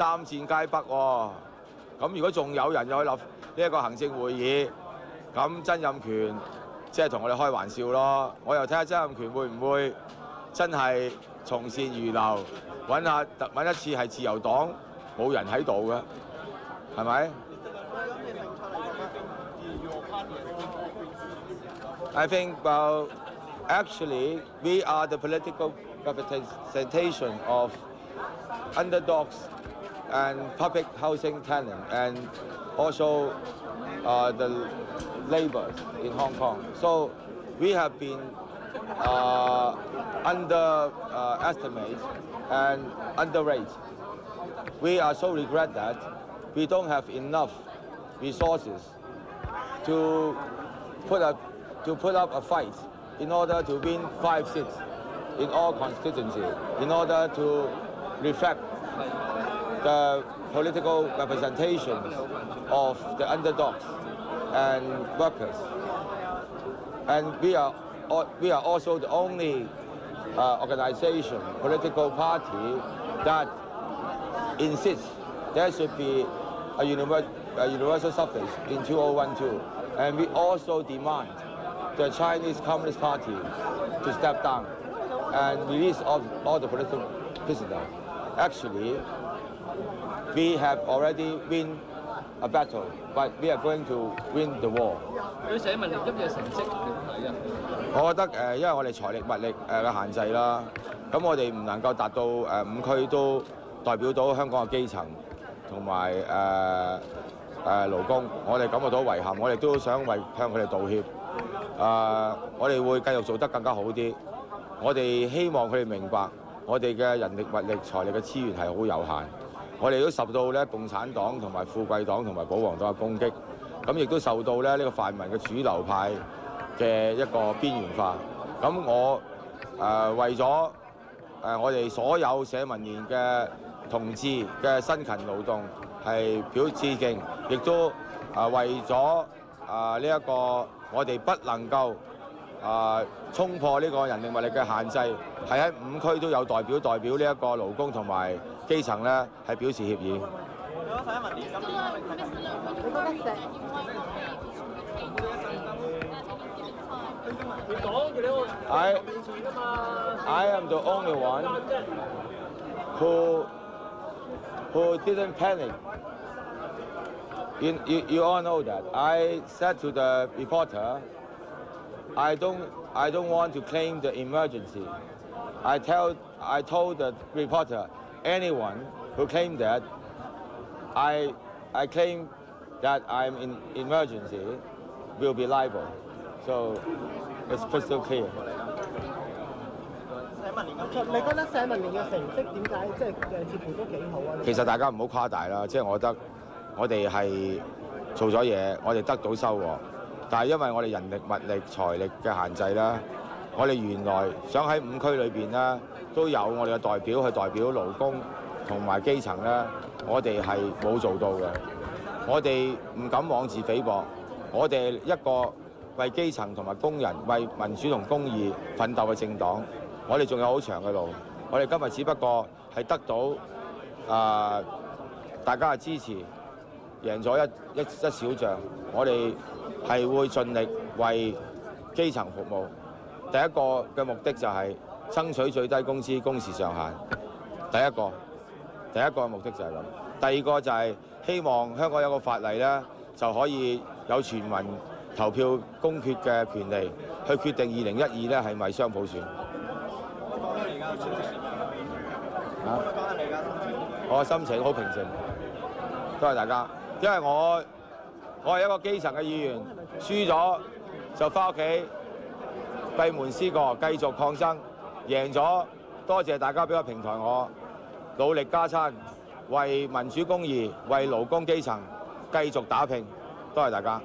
三戰皆北喎。咁如果仲有人又去立呢一個行政會議，咁曾蔭權即係同我哋開玩笑咯。我又睇下曾蔭權會唔會真係從善如流，揾一次係自由黨冇人喺度嘅，係咪？I think, well, actually, we are the political representation of underdogs and public housing tenants, and also the labourers in Hong Kong. So we have been underestimated and underrated. We are so regret that we don't have enough resources to put up a fight in order to win 5 seats in all constituencies, in order to reflect the political representations of the underdogs and workers. And we are also the only organization, political party that insists there should be a universal suffrage in 2012. And we also demand the Chinese Communist Party to step down and release all the political prisoners. Actually, we have already won a battle, but we are going to win the war. 對社民連今日嘅成績點睇啊？我覺得因為我哋財力物力嘅限制啦，咁我哋唔能夠達到5區都代表到香港嘅基層同埋勞工，我哋感覺到遺憾，我哋都想向佢哋道歉。我哋會繼續做得更加好啲。我哋希望佢哋明白，我哋嘅人力物力財力嘅資源係好有限。我哋都受到咧共產黨同埋富貴黨同埋保皇黨嘅攻擊，咁亦都受到咧呢個泛民嘅主流派嘅一個邊緣化。咁我為咗我哋所有社民連嘅同志嘅辛勤勞動係表致敬，亦都為咗呢一個我哋不能夠衝破呢個人力物力嘅限制，係喺5區都有代表呢一個勞工同埋基層咧係表示協議。I am the only one who didn't panic. You all know that. I said to the reporter, I don't want to claim the emergency. I told the reporter, anyone who claimed that I claim that I'm in emergency will be liable. So it's crystal clear. 你覺得社民連嘅成績點解即係似乎都幾好啊？其實大家唔好誇大啦，即係我覺得我哋係做咗嘢，我哋得到收穫，但係因為我哋人力物力財力嘅限制啦，我哋原來想喺5區裏邊咧都有我哋嘅代表去代表勞工同埋基層咧，我哋係冇做到嘅。我哋唔敢妄自菲薄，我哋一個為基層同埋工人、為民主同公義奮鬥嘅政黨，我哋仲有好長嘅路。我哋今日只不過係得到大家嘅支持，贏咗一小仗。我哋係會盡力為基層服務。第一個嘅目的就係爭取最低工資、工時上限。第一個目的就係咁。第二個就係希望香港有個法例咧，就可以有全民投票公決嘅權利，去決定2012咧係咪雙普選。我嘅心情好平靜，多謝大家。因為我係一個基層嘅議員，輸咗就翻屋企閉門思過，繼續抗爭。贏咗，多謝大家俾個平台我，努力加餐，為民主公義、為勞工基層繼續打拼。多謝大家。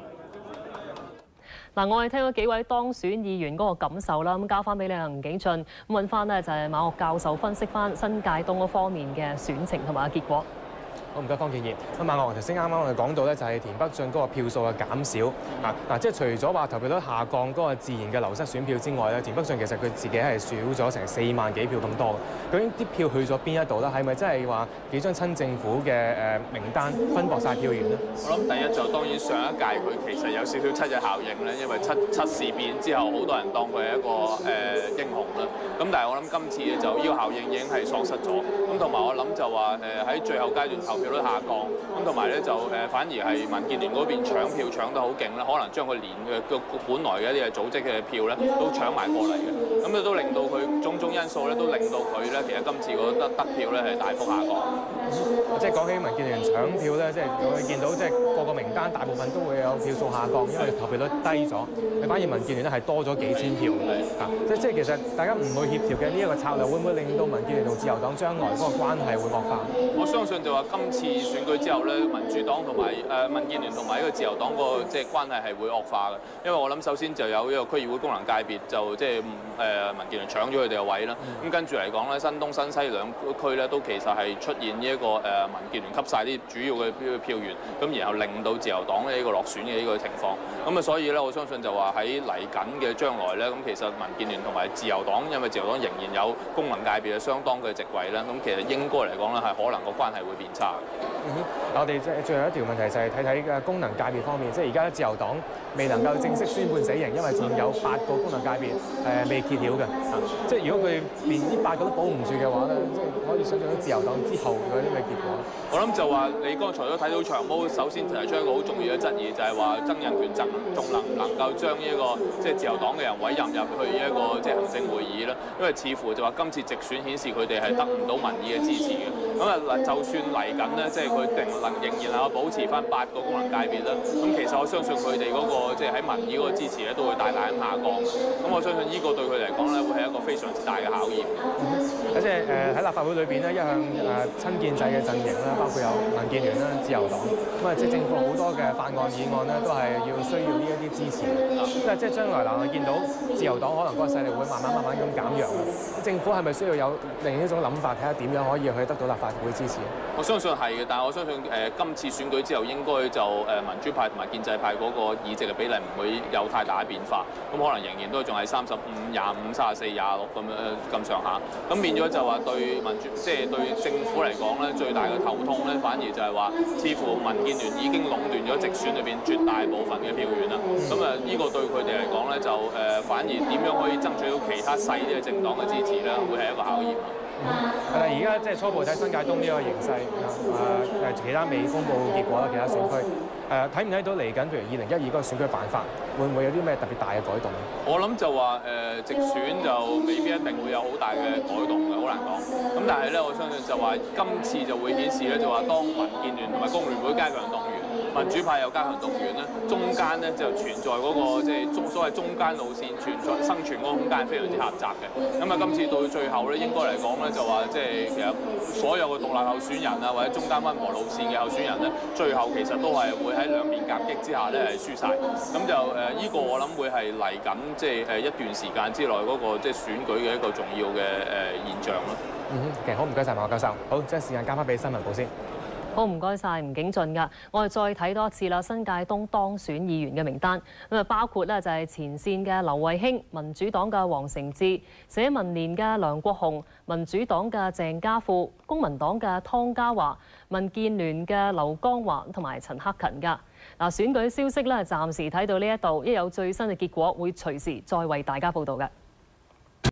嗱，我哋聽咗幾位當選議員嗰個感受啦，咁交翻俾你吳景俊，咁揾翻呢就係馬嶽教授分析翻新界東嗰方面嘅選情同埋結果。好，唔該方健儀。咁馬岸頭先啱啱我哋講到咧，就係田北俊嗰個票數嘅減少嗱，即係除咗話投票率下降嗰個自然嘅流失選票之外咧，田北俊其實佢自己係少咗成4萬幾票咁多嘅。究竟啲票去咗邊一度咧？係咪真係話幾張親政府嘅名單分薄晒票源咧？我諗第一就當然上一屆佢其實有少少七日效應咧，因為七事變之後，好多人當佢係一個英雄啦。咁但係我諗今次就呢個效應已經係喪失咗。咁同埋我諗就話喺最後階段投票率下降，咁同埋咧就反而係民建聯嗰邊搶票搶得好勁啦，可能將佢連嘅本來嘅一啲嘅組織嘅票咧都搶埋過嚟嘅，咁都令到佢種種因素咧都令到佢咧其實今次個得票咧係大幅下降。即係講起民建聯搶票咧，即係我哋見到即係個個名單大部分都會有票數下降，因為投票率低咗，反而民建聯咧係多咗幾千票即係其實大家唔去協調嘅呢一個策略，會唔會令到民建聯同自由黨將來嗰個關係會惡化？我相信就話今次選舉之後咧，民主黨同埋民建聯同埋呢個自由黨個即係關係係會惡化嘅，因為我諗首先就有呢個區議會功能界別就即係民建聯搶咗佢哋嘅位啦，咁跟住嚟講咧，新東新西兩區咧都其實係出現呢一個民建聯吸晒啲主要嘅票源，咁然後令到自由黨呢個落選嘅呢個情況，咁所以咧我相信就話喺嚟緊嘅將來咧，咁其實民建聯同埋自由黨，因為自由黨仍然有功能界別嘅相當嘅席位啦，咁其實應該嚟講咧係可能個關係會變差嘅。我哋即係最後一條問題就係睇睇嘅功能界別方面，即係而家自由黨未能夠正式宣判死刑，因為仲有8個功能界別未揭曉嘅。即係如果佢連呢8個都保唔住嘅話咧，即係可以想象到自由黨之後嗰啲咩結果。我諗就話你剛才都睇到長毛首先提出一個好重要嘅質疑，就係話曾蔭權仲能唔能夠將呢一個即係自由黨嘅人委任入去呢一個即係行政會議咧？因為似乎就話今次直選顯示佢哋係得唔到民意嘅支持嘅。咁就算嚟緊咧，即係佢仍然能夠保持翻8個功能界別啦。咁其實我相信佢哋嗰個即係喺民意嗰個支持咧，都會大大咁下降。咁我相信呢個對佢嚟講咧，會係一個非常之大嘅考驗。即係喺立法會裏邊咧，一向親建制嘅陣營啦，包括有民建聯啦、自由黨，咁即係政府好多嘅法案議案咧，都係需要呢一啲支持。即係將來我見到自由黨可能嗰個勢力會慢慢咁減弱啦。政府係咪需要有另一種諗法，睇下點樣可以去得到立法會支持？我相信係嘅，但係我相信今次選舉之後應該就民主派同埋建制派嗰個議席嘅比例唔會有太大嘅變化，咁可能仍然都仲係35、25、34、26咁上下。咁變咗就話對即係對政府嚟講咧，最大嘅頭痛咧，反而就係話，似乎民建聯已經壟斷咗直選裏邊絕大部分嘅票源啦。咁呢個對佢哋嚟講咧，就反而點樣可以爭取到其他細啲嘅政黨嘅支持咧，會係一個考驗。而家即係初步睇新界東呢個形勢，其他未公布結果啦，其他選區睇唔睇到嚟緊？譬如2012嗰個選舉辦法，會唔會有啲咩特別大嘅改動？我諗就話直選就未必一定會有好大嘅改動嘅，好難講。咁但係咧，我相信就話今次就會顯示咧，就話當民建聯同埋工聯會加強動員，民主派又加強動員咧，中間咧就存在嗰個即係所謂中間路線生存嗰個空間非常之狹窄嘅。咁今次到最後咧，應該嚟講咧就話即係其實所有嘅獨立候選人啊，或者中間溫和路線嘅候選人咧，最後其實都係會喺兩邊夾擊之下咧係輸晒。咁就呢個我諗會係嚟緊即係一段時間之內嗰個即係選舉嘅一個重要嘅現象咯。其實好唔該晒馬教授。好，將時間交翻俾新聞部先。好，唔該晒吳景俊㗎。我哋再睇多一次啦，新界東當選議員嘅名單咁包括咧就係前線嘅劉慧卿、民主黨嘅黃成智、社民連嘅梁國雄、民主黨嘅鄭家富、公民黨嘅湯家驊、民建聯嘅劉江華同埋陳克勤㗎。選舉消息咧暫時睇到呢一度，一有最新嘅結果會隨時再為大家報導嘅。